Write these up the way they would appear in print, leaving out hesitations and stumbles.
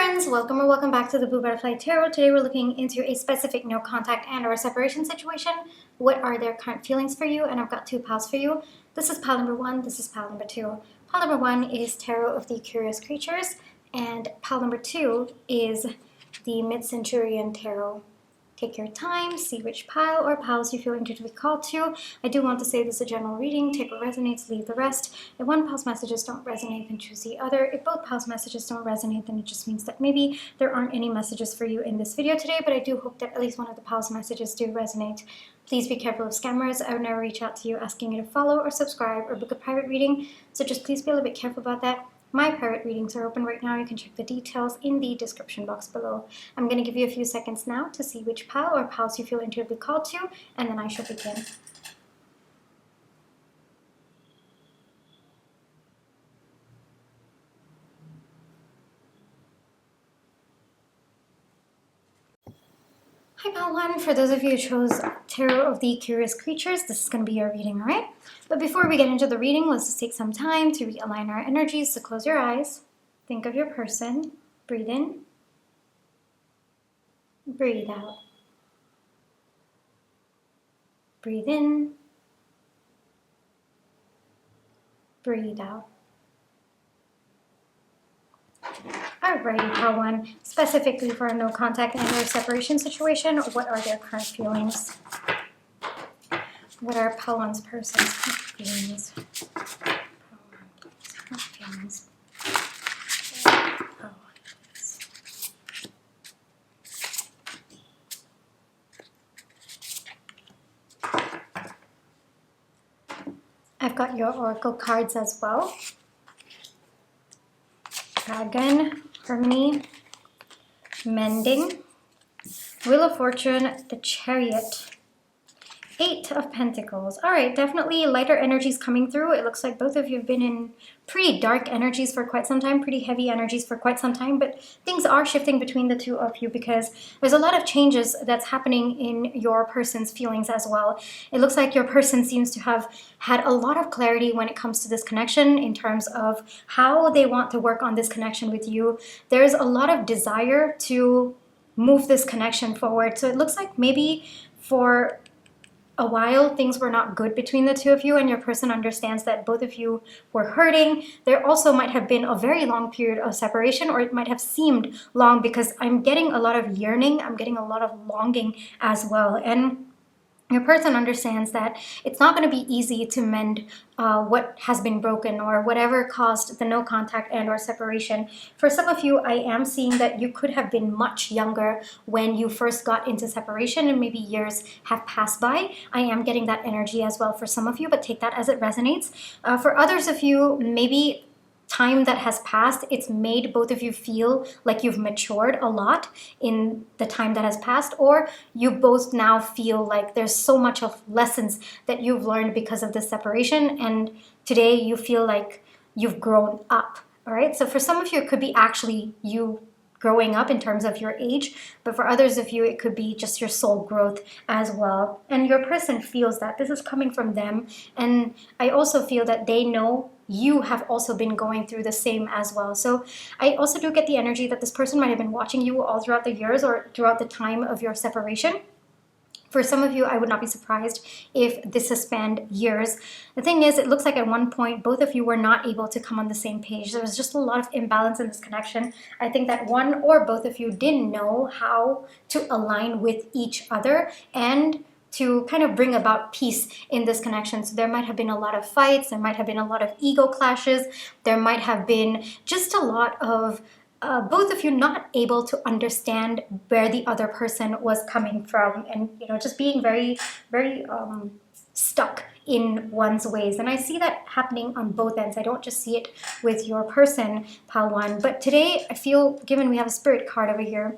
friends, welcome or welcome back to the Blue Butterfly Tarot. Today we're looking into a specific no contact and or separation situation. What are their current feelings for you? And I've got two piles for you. This is pile number one, this is pile number two. Pile number one is Tarot of the Curious Creatures, and pile number two is the Mid-Centurion Tarot. Take your time, see which pile or piles you feel intuitively called to. I do want to say this is a general reading. Take what resonates, leave the rest. If one pile's messages don't resonate, then choose the other. If both piles' messages don't resonate, then it just means that maybe there aren't any messages for you in this video today, but I do hope that at least one of the piles' messages do resonate. Please be careful of scammers. I would never reach out to you asking you to follow or subscribe or book a private reading, so just please be a little bit careful about that. My private readings are open right now. You can check the details in the description box below. I'm going to give you a few seconds now to see which pile or piles you feel intuitively called to, and then I shall begin. Hi pile one, for those of you who chose Tarot of the Curious Creatures, this is going to be your reading, alright? But before we get into the reading, let's just take some time to realign our energies. So close your eyes, think of your person, breathe in, breathe out. Breathe in, breathe out. Alrighty, pile one, specifically for a no contact and or separation situation, what are their current feelings? What are pile one's person's current feelings? Pile one's current feelings. Pile one, please. I've got your oracle cards as well. Dragon, Harmony, Mending, Wheel of Fortune, the Chariot, Eight of Pentacles. All right, definitely lighter energies coming through. It looks like both of you have been in pretty dark energies for quite some time, pretty heavy energies for quite some time, but things are shifting between the two of you because there's a lot of changes that's happening in your person's feelings as well. It looks like your person seems to have had a lot of clarity when it comes to this connection in terms of how they want to work on this connection with you. There's a lot of desire to move this connection forward. So it looks like maybe for a while things were not good between the two of you, and your person understands that both of you were hurting. There also might have been a very long period of separation, or it might have seemed long because I'm getting a lot of yearning, I'm getting a lot of longing as well. And your person understands that it's not going to be easy to mend what has been broken or whatever caused the no contact and or separation. For some of you, I am seeing that you could have been much younger when you first got into separation and maybe years have passed by. I am getting that energy as well for some of you, but take that as it resonates. For others of you, maybe time that has passed, it's made both of you feel like you've matured a lot in the time that has passed, or you both now feel like there's so much of lessons that you've learned because of this separation, and today you feel like you've grown up. All right, so for some of you it could be actually you growing up in terms of your age, but for others of you it could be just your soul growth as well, and your person feels that this is coming from them. And I also feel that they know you have also been going through the same as well. So I also do get the energy that this person might have been watching you all throughout the years or throughout the time of your separation. For some of you, I would not be surprised if this has spanned years. The thing is, it looks like at one point, both of you were not able to come on the same page. There was just a lot of imbalance in this connection. I think that one or both of you didn't know how to align with each other and to kind of bring about peace in this connection. So there might have been a lot of fights, there might have been a lot of ego clashes, there might have been just a lot of both of you not able to understand where the other person was coming from, and just being very stuck in one's ways. And I see that happening on both ends. I don't just see it with your person, pile one, but today I feel, given we have a spirit card over here,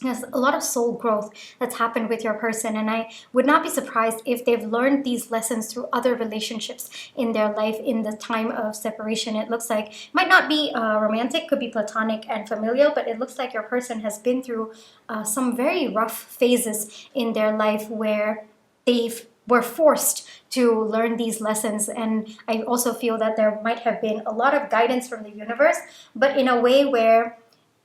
there's a lot of soul growth that's happened with your person, and I would not be surprised if they've learned these lessons through other relationships in their life in the time of separation. It looks like it might not be romantic, could be platonic and familial, but it looks like your person has been through some very rough phases in their life where they've were forced to learn these lessons. And I also feel that there might have been a lot of guidance from the universe, but in a way where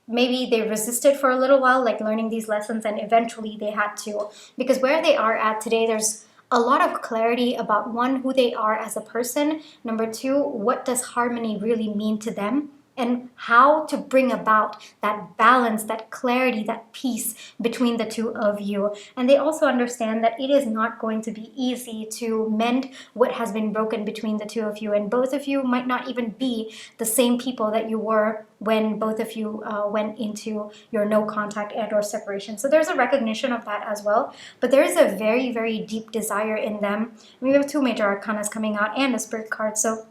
maybe they resisted for a little while, like learning these lessons, and eventually they had to. Because where they are at today, there's a lot of clarity about, one, who they are as a person. Number two, what does harmony really mean to them? And how to bring about that balance, that clarity, that peace between the two of you. And they also understand that it is not going to be easy to mend what has been broken between the two of you. And both of you might not even be the same people that you were when both of you went into your no contact and or separation. So there's a recognition of that as well. But there is a very, very deep desire in them. We have 2 major arcanas coming out and a spirit card. So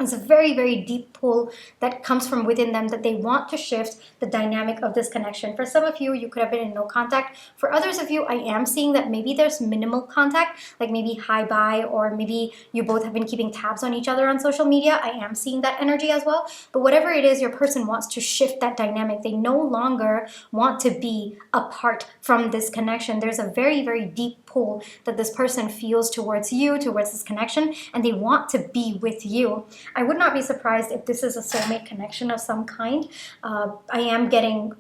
it's a very, very deep pull that comes from within them, that they want to shift the dynamic of this connection. For some of you, you could have been in no contact. For others of you, I am seeing that maybe there's minimal contact, like maybe hi bye, or maybe you both have been keeping tabs on each other on social media. I am seeing that energy as well. But whatever it is, your person wants to shift that dynamic. They no longer want to be apart from this connection. There's a very, very deep pull that this person feels towards you, towards this connection, and they want to be with you. I would not be surprised if this is a soulmate connection of some kind. I am getting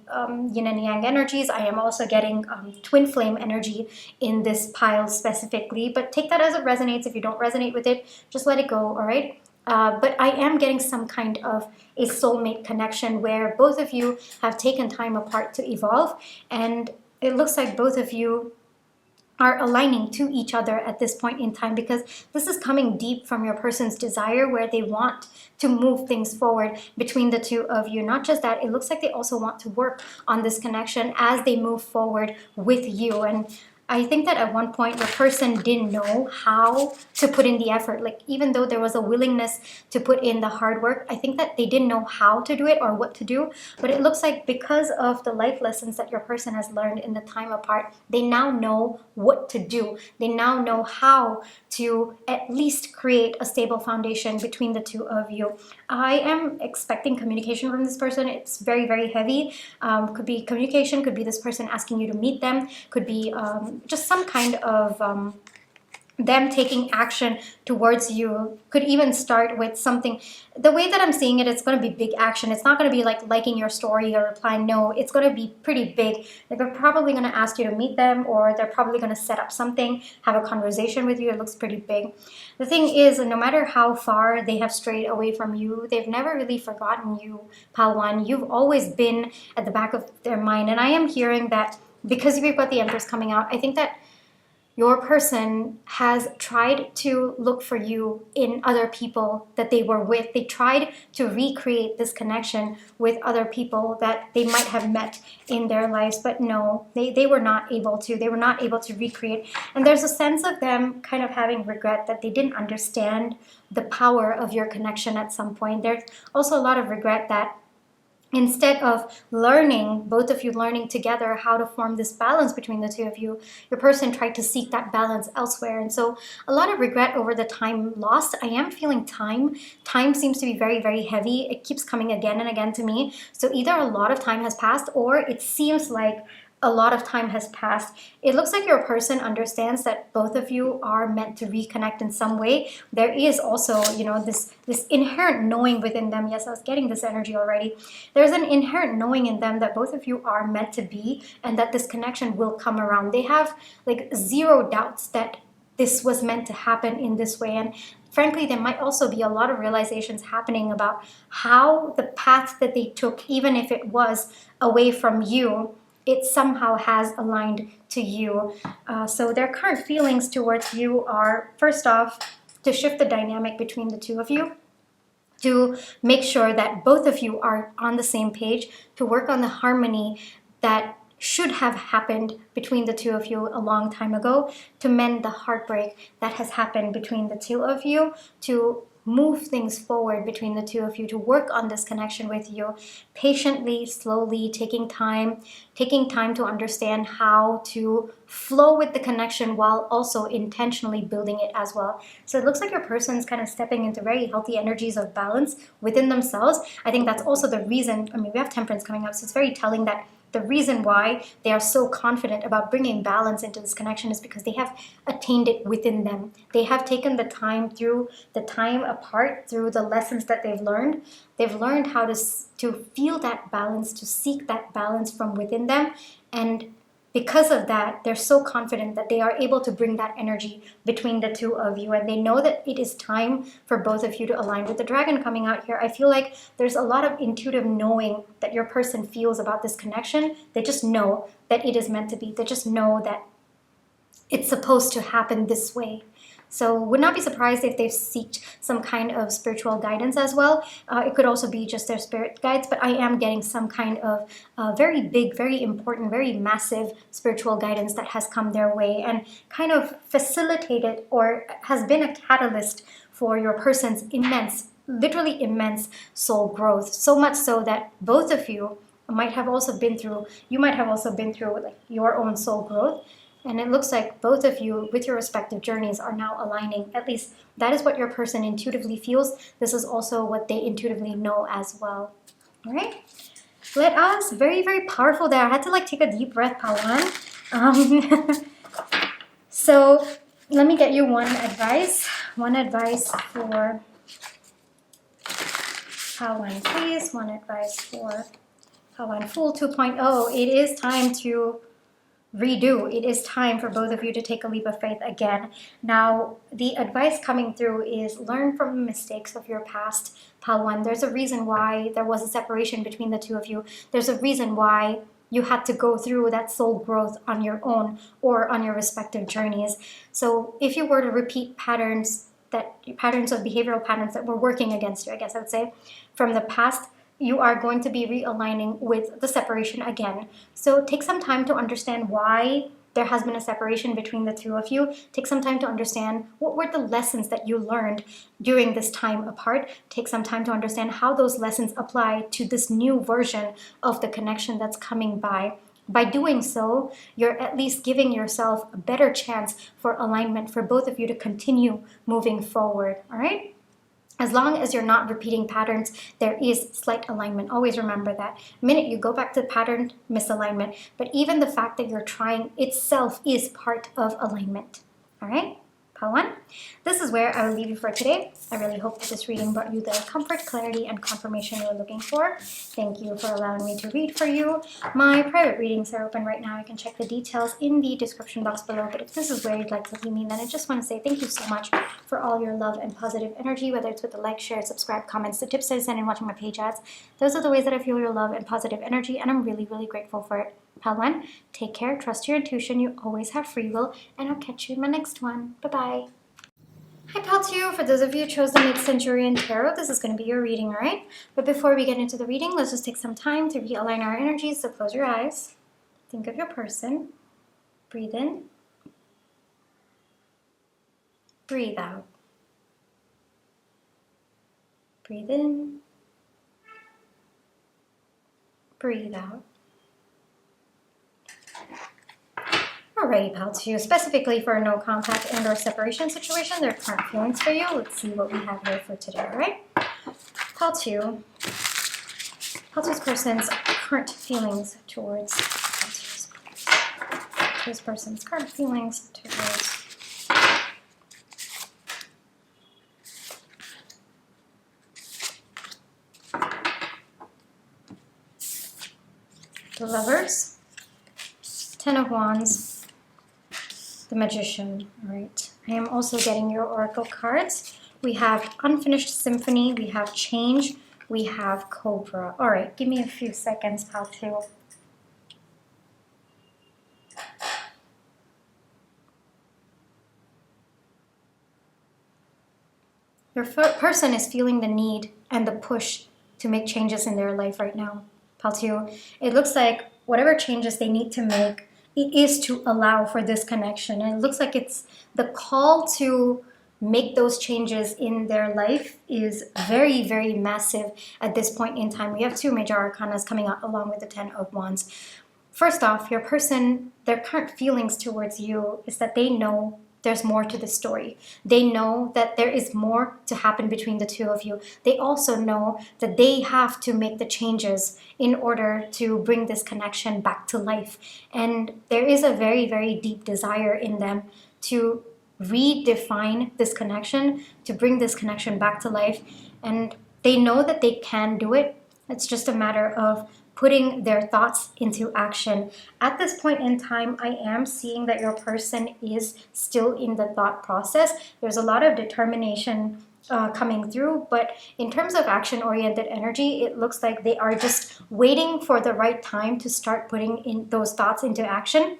yin and yang energies. I am also getting twin flame energy in this pile specifically, but take that as it resonates. If you don't resonate with it, just let it go, all right? But I am getting some kind of a soulmate connection where both of you have taken time apart to evolve, and it looks like both of you are aligning to each other at this point in time, because this is coming deep from your person's desire, where they want to move things forward between the two of you. Not just that, it looks like they also want to work on this connection as they move forward with you. And I think that at one point your person didn't know how to put in the effort. Like, even though there was a willingness to put in the hard work, I think that they didn't know how to do it or what to do. But it looks like because of the life lessons that your person has learned in the time apart, they now know what to do. They now know how to at least create a stable foundation between the two of you. I am expecting communication from this person. It's very, very heavy. Could be communication, could be this person asking you to meet them, could be just some kind of them taking action towards you. Could even start with something. The way that I'm seeing it, it's going to be big action. It's not going to be like liking your story or replying. No, it's going to be pretty big. Like, they're probably going to ask you to meet them, or they're probably going to set up something, have a conversation with you. It looks pretty big. The thing is, no matter how far they have strayed away from you, they've never really forgotten you, Palwan. You've always been at the back of their mind. And I am hearing that because we've got the Empress coming out, I think that your person has tried to look for you in other people that they were with. They tried to recreate this connection with other people that they might have met in their lives, but no, they were not able to. They were not able to recreate. And there's a sense of them kind of having regret that they didn't understand the power of your connection at some point. There's also a lot of regret that instead of learning, both of you learning together how to form this balance between the two of you, your person tried to seek that balance elsewhere. And so a lot of regret over the time lost. I am feeling time. Time seems to be very, very heavy. It keeps coming again and again to me. So either a lot of time has passed, or it seems like a lot of time has passed. It looks like your person understands that both of you are meant to reconnect in some way. There is also, this inherent knowing within them. Yes, I was getting this energy already. There's an inherent knowing in them that both of you are meant to be, and that this connection will come around. They have like zero doubts that this was meant to happen in this way. And frankly, there might also be a lot of realizations happening about how the path that they took, even if it was away from you, it somehow has aligned to you. So their current feelings towards you are, first off, to shift the dynamic between the two of you, to make sure that both of you are on the same page, to work on the harmony that should have happened between the two of you a long time ago, to mend the heartbreak that has happened between the two of you, to move things forward between the two of you, to work on this connection with you patiently, slowly, taking time to understand how to flow with the connection while also intentionally building it as well. So it looks like your person's kind of stepping into very healthy energies of balance within themselves. I think that's also the reason, we have Temperance coming up, so it's very telling that the reason why they are so confident about bringing balance into this connection is because they have attained it within them. They have taken the time through the time apart, through the lessons that they've learned. They've learned how to feel that balance, to seek that balance from within them. And because of that, they're so confident that they are able to bring that energy between the two of you. And they know that it is time for both of you to align. With the dragon coming out here, I feel like there's a lot of intuitive knowing that your person feels about this connection. They just know that it is meant to be. They just know that it's supposed to happen this way. So would not be surprised if they've sought some kind of spiritual guidance as well. It could also be just their spirit guides, but I am getting some kind of very big, very important, very massive spiritual guidance that has come their way and kind of facilitated or has been a catalyst for your person's immense, literally immense soul growth. So much so that both of you might have also been through, like your own soul growth. And it looks like both of you, with your respective journeys, are now aligning. At least that is what your person intuitively feels. This is also what they intuitively know as well. All right? Let us, very, very powerful there. I had to take a deep breath, Pawan. So let me get you one advice. One advice for Pawan, please. One advice for Pawan Fool 2.0. It is time to redo. It is time for both of you to take a leap of faith again. Now, the advice coming through is learn from the mistakes of your past, Palwan. There's a reason why there was a separation between the two of you. There's a reason why you had to go through that soul growth on your own or on your respective journeys. So if you were to repeat patterns of behavioral patterns that were working against you, I guess I would say, from the past, you are going to be realigning with the separation again. So take some time to understand why there has been a separation between the two of you. Take some time to understand what were the lessons that you learned during this time apart. Take some time to understand how those lessons apply to this new version of the connection that's coming by. By doing so, you're at least giving yourself a better chance for alignment for both of you to continue moving forward, all right? As long as you're not repeating patterns, there is slight alignment. Always remember that. The minute you go back to pattern, misalignment. But even the fact that you're trying itself is part of alignment. All right? Pawan, this is where I will leave you for today. I really hope that this reading brought you the comfort, clarity, and confirmation you were looking for. Thank you for allowing me to read for you. My private readings are open right now. You can check the details in the description box below. But if this is where you'd like to leave me, then I just want to say thank you so much for all your love and positive energy, whether it's with the like, share, subscribe, comments, the tips I send, and watching my page ads. Those are the ways that I feel your love and positive energy, and I'm really, really grateful for it. Palwan, take care, trust your intuition, you always have free will, and I'll catch you in my next one. Bye-bye. Hi Pal 2, for those of you who chose the Mid-Centurion Tarot, this is going to be your reading, alright? But before we get into the reading, let's just take some time to realign our energies, so close your eyes. Think of your person. Breathe in. Breathe out. Breathe in. Breathe out. Alrighty, Pal 2, specifically for a no contact and or separation situation, their current feelings for you. Let's see what we have here for today, alright? Pal 2. Pal 2's person's current feelings towards this person's current feelings towards the Lovers, Ten of Wands, the Magician. All right. I am also getting your oracle cards. We have Unfinished Symphony. We have Change. We have Cobra. All right. Give me a few seconds, Pal 2. Your person is feeling the need and the push to make changes in their life right now, Pal 2. It looks like whatever changes they need to make, it is to allow for this connection. And it looks like it's the call to make those changes in their life is very, very massive at this point in time. We have two major arcanas coming out along with the Ten of Wands. First off, your person, their current feelings towards you is that they know there's more to the story. They know that there is more to happen between the two of you. They also know that they have to make the changes in order to bring this connection back to life. And there is a very, very deep desire in them to redefine this connection, to bring this connection back to life. And they know that they can do it. It's just a matter of putting their thoughts into action. At this point in time, I am seeing that your person is still in the thought process. There's a lot of determination coming through, but in terms of action-oriented energy, it looks like they are just waiting for the right time to start putting in those thoughts into action.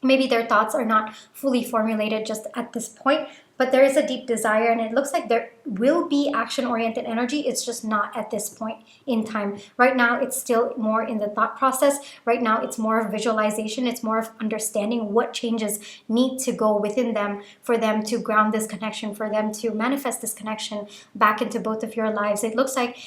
Maybe their thoughts are not fully formulated just at this point, but there is a deep desire, and it looks like there will be action-oriented energy. It's just not at this point in time. Right now, it's still more in the thought process. Right now, it's more of visualization. It's more of understanding what changes need to go within them for them to ground this connection, for them to manifest this connection back into both of your lives. It looks like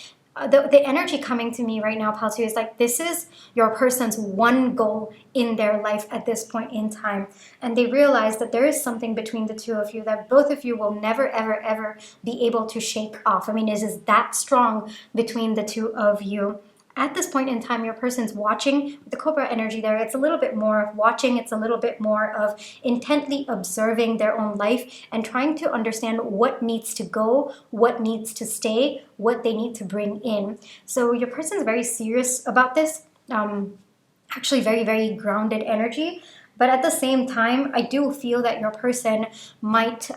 the energy coming to me right now, Paltu, is like this is your person's one goal in their life at this point in time. And they realize that there is something between the two of you that both of you will never, ever, ever be able to shake off. I mean, it is that strong between the two of you. At this point in time, your person's watching. With the Cobra energy there, it's a little bit more of watching. It's a little bit more of intently observing their own life and trying to understand what needs to go, what needs to stay, what they need to bring in. So your person's very serious about this. Actually very, very grounded energy. But at the same time, I do feel that your person might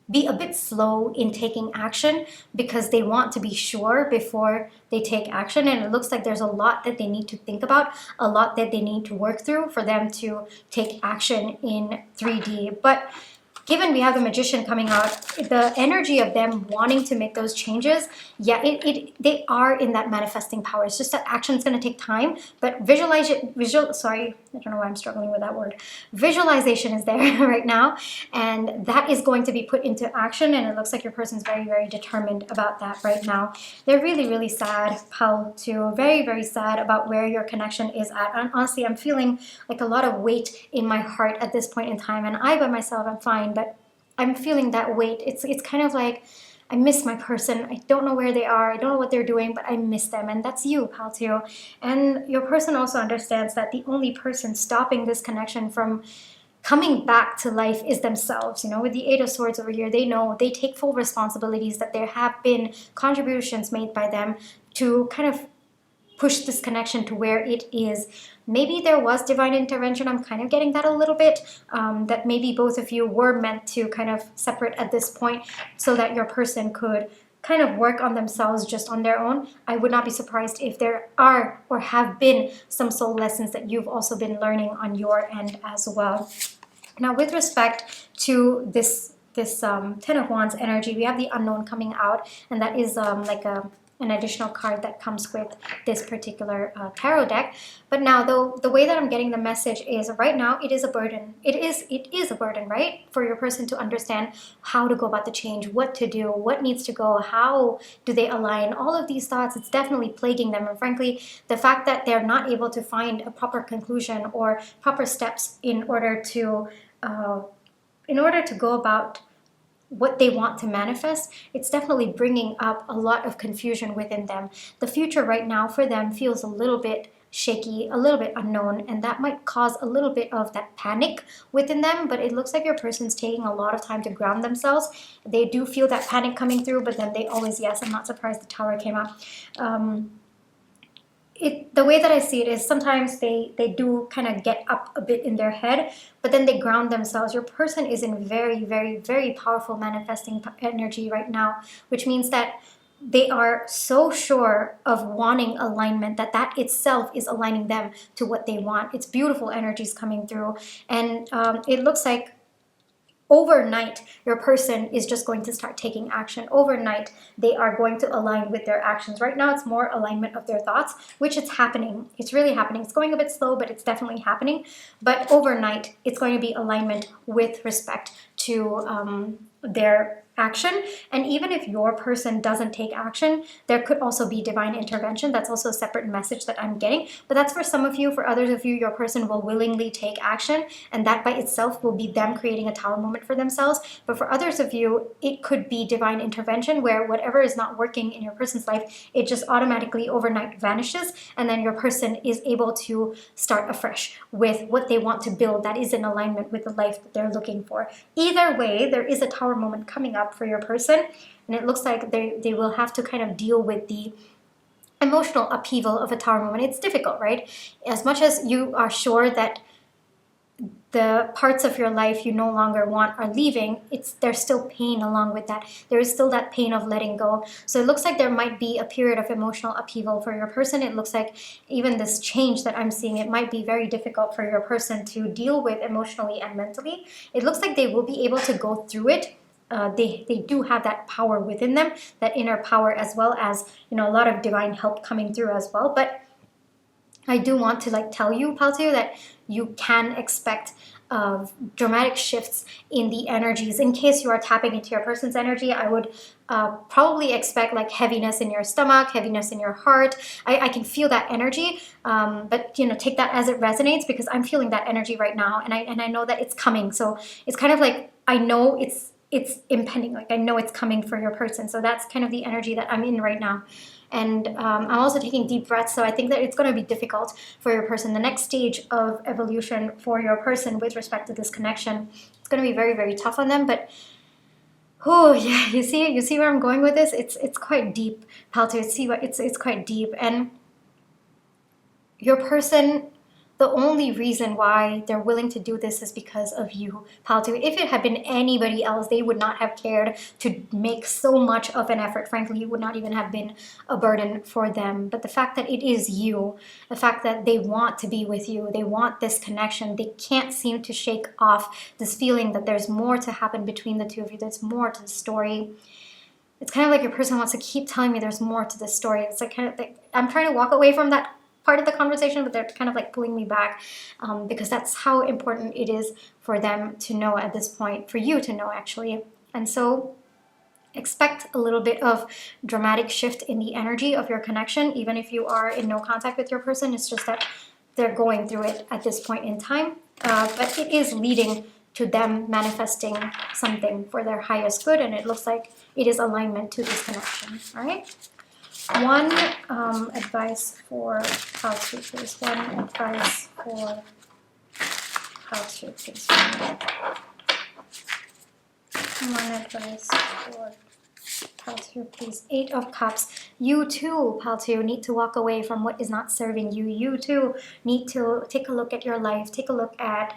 be a bit slow in taking action because they want to be sure before they take action. And it looks like there's a lot that they need to think about, a lot that they need to work through for them to take action in 3D. But given we have the Magician coming out, the energy of them wanting to make those changes, yeah, they are in that manifesting power. It's just that action is going to take time, but sorry, I don't know why I'm struggling with that word. Visualization is there right now, and that is going to be put into action, and it looks like your person's very, very determined about that right now. They're really, really sad, Pal, too. Very, very sad about where your connection is at. And honestly, I'm feeling like a lot of weight in my heart at this point in time, and I by myself, I'm fine, but I'm feeling that weight. It's kind of like I miss my person. I don't know where they are. I don't know what they're doing, but I miss them. And that's you, pal, too. And your person also understands that the only person stopping this connection from coming back to life is themselves. You know, with the Eight of Swords over here, they know they take full responsibilities, that there have been contributions made by them to kind of push this connection to where it is. Maybe there was divine intervention. I'm kind of getting that a little bit, that maybe both of you were meant to kind of separate at this point so that your person could kind of work on themselves just on their own. I would not be surprised if there are or have been some soul lessons that you've also been learning on your end as well. Now, with respect to this Ten of Wands energy, we have the Unknown coming out, and that is like an additional card that comes with this particular tarot deck. But now, though, the way that I'm getting the message is right now it is a burden. It is a burden, right? For your person to understand how to go about the change, what to do, what needs to go, how do they align. All of these thoughts, it's definitely plaguing them. And frankly, the fact that they're not able to find a proper conclusion or proper steps in order to go about what they want to manifest, it's definitely bringing up a lot of confusion within them. The future right now for them feels a little bit shaky, a little bit unknown, and that might cause a little bit of that panic within them. But it looks like your person's taking a lot of time to ground themselves. They do feel that panic coming through, but then they always, yes, I'm not surprised the Tower came out. The way that I see it is sometimes they do kind of get up a bit in their head, but then they ground themselves. Your person is in very, very, very powerful manifesting energy right now, which means that they are so sure of wanting alignment that itself is aligning them to what they want. It's beautiful energies coming through, and it looks like overnight, your person is just going to start taking action. Overnight, they are going to align with their actions. Right now, it's more alignment of their thoughts, which it's happening. It's really happening. It's going a bit slow, but it's definitely happening. But overnight, it's going to be alignment with respect to their action. And even if your person doesn't take action, there could also be divine intervention. That's also a separate message that I'm getting, but that's for some of you. For others of you, your person will willingly take action, and that by itself will be them creating a tower moment for themselves. But for others of you, it could be divine intervention, where whatever is not working in your person's life, it just automatically overnight vanishes, and then your person is able to start afresh with what they want to build that is in alignment with the life that they're looking for. Either way, there is a tower moment coming up for your person, and it looks like they will have to kind of deal with the emotional upheaval of a tower moment. It's difficult, right? As much as you are sure that the parts of your life you no longer want are leaving, there's still pain along with that. There is still that pain of letting go. So it looks like there might be a period of emotional upheaval for your person. It looks like even this change that I'm seeing, it might be very difficult for your person to deal with emotionally and mentally. It looks like they will be able to go through it. They do have that power within them, that inner power, as well as, you know, a lot of divine help coming through as well. But I do want to tell you, Palteo, that you can expect dramatic shifts in the energies. In case you are tapping into your person's energy, I would probably expect heaviness in your stomach, heaviness in your heart. I can feel that energy, but take that as it resonates, because I'm feeling that energy right now, and I know that it's coming. So it's kind of like, I know it's impending. I know it's coming for your person. So that's kind of the energy that I'm in right now. And I'm also taking deep breaths, so I think that it's going to be difficult for your person. The next stage of evolution for your person with respect to this connection, it's going to be very, very tough on them. But oh yeah, you see where I'm going with this? It's quite deep, Palto. It's quite deep, and your person, the only reason why they're willing to do this is because of you, Palto. If it had been anybody else, they would not have cared to make so much of an effort. Frankly, it would not even have been a burden for them. But the fact that it is you, the fact that they want to be with you, they want this connection, they can't seem to shake off this feeling that there's more to happen between the two of you, there's more to the story. It's kind of like your person wants to keep telling me there's more to the story. It's like I'm trying to walk away from that part of the conversation, but they're kind of pulling me back, because that's how important it is for them to know at this point, for you to know actually. And so expect a little bit of dramatic shift in the energy of your connection, even if you are in no contact with your person. It's just that they're going through it at this point in time, but it is leading to them manifesting something for their highest good, and it looks like it is alignment to this connection. All right. One advice for Palto, please. One advice for Palto, please. One advice for Palto, please. 8 of Cups. You too, Palto, need to walk away from what is not serving you. You too need to take a look at your life. Take a look at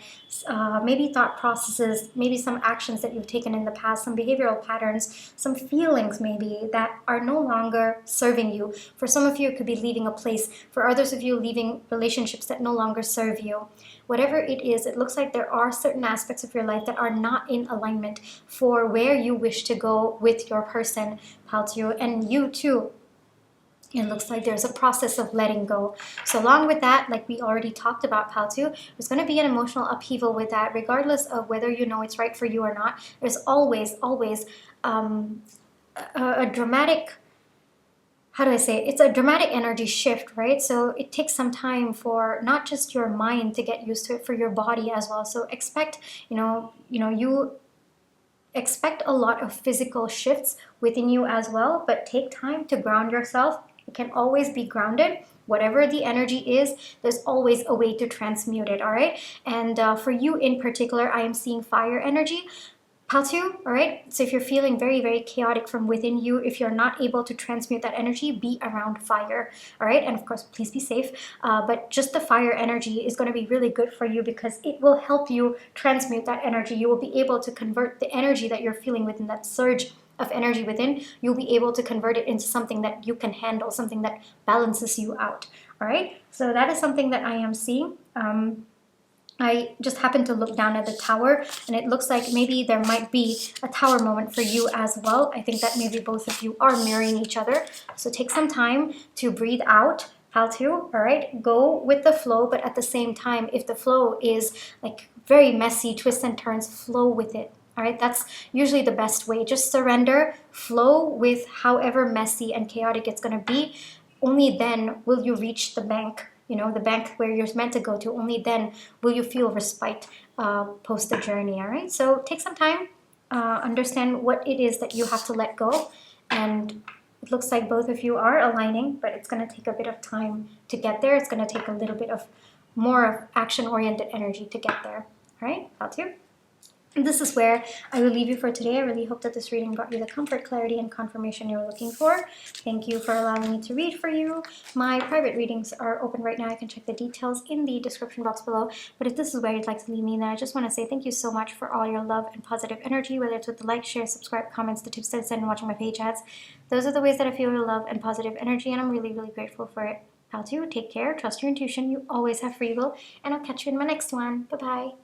maybe thought processes, maybe some actions that you've taken in the past, some behavioral patterns, some feelings maybe that are no longer serving you. For some of you, it could be leaving a place. For others of you, leaving relationships that no longer serve you. Whatever it is, it looks like there are certain aspects of your life that are not in alignment for where you wish to go with your person, Palto, and you too. It looks like there's a process of letting go. So along with that, like we already talked about, Palto, there's going to be an emotional upheaval with that, regardless of whether you know it's right for you or not. There's always a dramatic, how do I say it? It's a dramatic energy shift, right? So it takes some time for not just your mind to get used to it, for your body as well. So expect, you expect a lot of physical shifts within you as well, but take time to ground yourself. It can always be grounded. Whatever the energy is, there's always a way to transmute it, all right? And for you in particular, I am seeing fire energy. Palto, all right? So if you're feeling very, very chaotic from within you, if you're not able to transmute that energy, be around fire, all right? And of course, please be safe. But just the fire energy is going to be really good for you, because it will help you transmute that energy. You will be able to convert the energy that you're feeling within, that surge of energy within. You'll be able to convert it into something that you can handle, something that balances you out, all right? So that is something that I am seeing. I just happened to look down at the tower, and it looks like maybe there might be a tower moment for you as well. I think that maybe both of you are mirroring each other. So take some time to breathe out, Palto, all right? Go with the flow, but at the same time, if the flow is very messy, twists and turns, flow with it. All right, that's usually the best way. Just surrender, flow with however messy and chaotic it's going to be. Only then will you reach the bank, you know, the bank where you're meant to go to. Only then will you feel respite post the journey. All right, so take some time, understand what it is that you have to let go. And it looks like both of you are aligning, but it's going to take a bit of time to get there. It's going to take a little bit of more action-oriented energy to get there. All right, Fatu? And this is where I will leave you for today. I really hope that this reading brought you the comfort, clarity, and confirmation you were looking for. Thank you for allowing me to read for you. My private readings are open right now. You can check the details in the description box below. But if this is where you'd like to leave me, then I just want to say thank you so much for all your love and positive energy, whether it's with the like, share, subscribe, comments, the tips that I send, and watching my page ads. Those are the ways that I feel your love and positive energy, and I'm really, really grateful for it. How to take care, trust your intuition. You always have free will, and I'll catch you in my next one. Bye-bye.